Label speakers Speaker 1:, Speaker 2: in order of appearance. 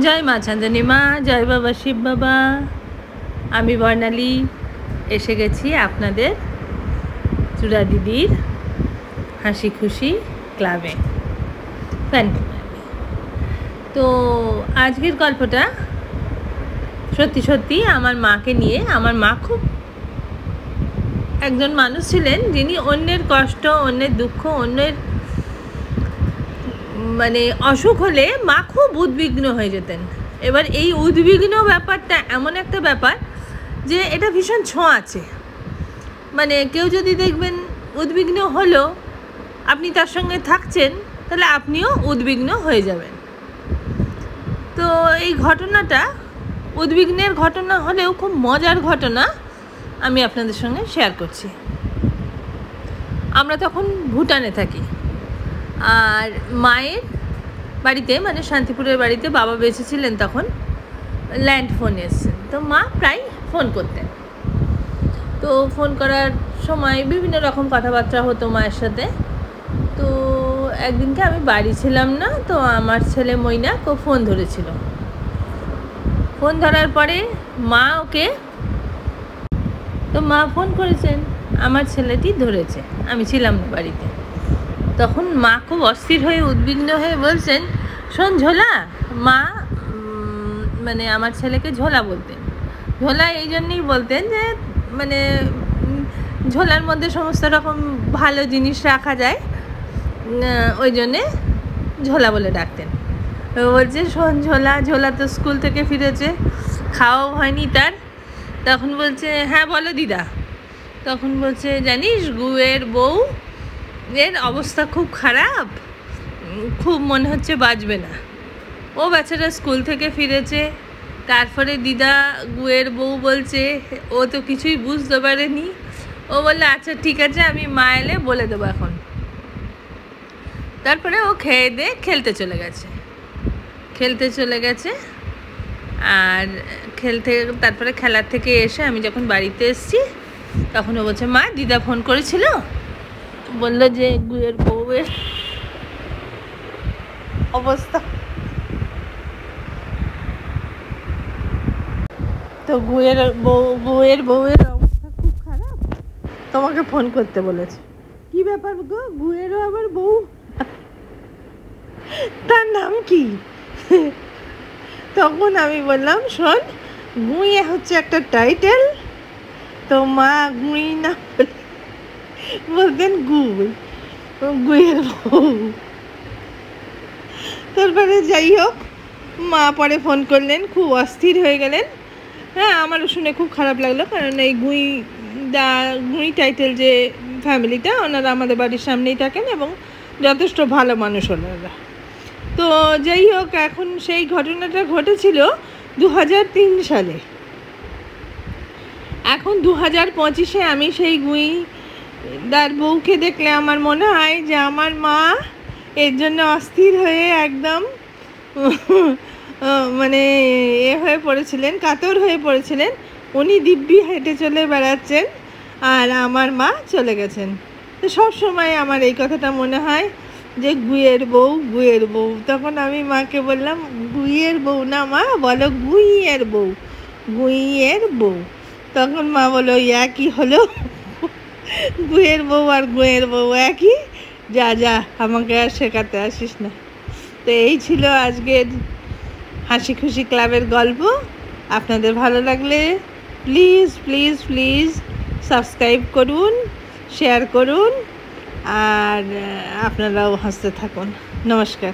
Speaker 1: জয় মা চাঁদনী মা, জয় বাবা শিব বাবা। আমি বর্ণালী এসে গেছি আপনাদের চূড়া দিদির হাসি খুশি ক্লাবে। তো আজকের গল্পটা সত্যি সত্যি আমার মাকে নিয়ে। আমার মা খুব একজন মানুষ ছিলেন যিনি অন্যের কষ্ট, অন্যের দুঃখ, অন্যের মানে অসুখ হলে মা খুব উদ্বিগ্ন হয়ে যেতেন। এবার এই উদ্বিগ্ন ব্যাপারটা এমন একটা ব্যাপার যে এটা ভীষণ ছোঁয়াচে। মানে কেউ যদি দেখবেন উদ্বিগ্ন হলো, আপনি তার সঙ্গে থাকছেন, তাহলে আপনিও উদ্বিগ্ন হয়ে যাবেন। তো এই ঘটনাটা উদ্বিগ্নের ঘটনা হলেও খুব মজার ঘটনা আমি আপনাদের সঙ্গে শেয়ার করছি। আমরা তখন ভুটানে থাকি, আর মায়ের বাড়িতে মানে শান্তিপুরের বাড়িতে বাবা বেঁচে ছিলেন তখন, ল্যান্ড ফোন এসছে। তো মা প্রায় ফোন করতেন। তো ফোন করার সময় বিভিন্ন রকম কথাবার্তা হতো মায়ের সাথে। তো একদিনকে আমি বাড়ি ছিলাম না, তো আমার ছেলে মৈনাক ও ফোন ধরেছিল। ফোন ধরার পরে মা ওকে, তো মা ফোন করেছেন, আমার ছেলেটি ধরেছে, আমি ছিলাম না বাড়িতে। তখন মা খুব অস্থির হয়ে উদ্বিগ্ন হয়ে বলছেন, শোন ঝোলা। মা মানে আমার ছেলেকে ঝোলা বলতেন। ঝোলা এই জন্যই বলতেন যে মানে ঝোলার মধ্যে সমস্ত রকম ভালো জিনিস রাখা যায়, ওই জন্যে ঝোলা বলে ডাকতেন। বলছে, শোন ঝোলা। ঝোলা তো স্কুল থেকে ফিরেছে, খাওয়াও হয়নি তার। তখন বলছে, হ্যাঁ বলো দিদা। তখন বলছে, জানিস গুয়ের বউ এর অবস্থা খুব খারাপ, খুব মনে হচ্ছে বাঁচবে না। ও বাচ্চাটা স্কুল থেকে ফিরেছে, তারপরে দিদা গুয়ের বউ বলছে ও তো কিছুই বুঝতে পারেনি। ও বললো, আচ্ছা ঠিক আছে, আমি মা এলে বলে দেবো এখন। তারপরে ও খেয়ে দিয়ে খেলতে চলে গেছে। আর তারপরে খেলার থেকে এসে আমি যখন বাড়িতে এসেছি, তখন ও বলছে, মা দিদা ফোন করেছিল, বললো যে গুয়ের বউয়ের অবস্থা, তো গুয়ের বউয়ের অবস্থা খুব খারাপ, তোমাকে ফোন করতে বলেছে। কি ব্যাপার গো, গুয়েরও আবার বউ? তার নাম কি? তখন আমি বললাম, শোন, গুঁয়ে হচ্ছে একটা টাইটেল, তো মা গুঁই না বলতেন গুয়ের বউ। তারপরে যাই হোক, মা পরে ফোন করলেন, খুব অস্থির হয়ে গেলেন। হ্যাঁ, আমারও শুনে খুব খারাপ লাগলো, কারণ এই গুঁই টাইটেল যে ফ্যামিলিটা, ওনারা আমাদের বাড়ির সামনেই থাকেন এবং যথেষ্ট ভালো মানুষ ওনারা। তো যাই হোক, এখন সেই ঘটনাটা ঘটেছিল 2003 সালে। এখন 2025-এ আমি সেই গুঁইদার বউকে দেখলে আমার মনে হয় যে আমার মা এর জন্য অস্থির হয়ে একদম মানে হয়ে পড়েছিলেন, কাতর হয়ে পড়েছিলেন। উনি দিব্যি হেঁটে চলে বেড়াচ্ছেন, আর আমার মা চলে গেছেন। তো সবসময় আমার এই কথাটা মনে হয় যে গুইয়ের বউ। তখন আমি মাকে বললাম, গুইয়ের বউ না মা, বলো গুইয়ের বউ। তখন মা বললো, একই হলো, গুইয়ের বউ আর গুইয়ের বউ একই, যা আমাকে আর শেখাতে আসিস না। তো এই ছিল আজকের হাসি খুশি ক্লাবের গল্প। আপনাদের ভালো লাগলে প্লিজ সাবস্ক্রাইব করুন, শেয়ার করুন, আর আপনারাও হাসতে থাকুন। নমস্কার।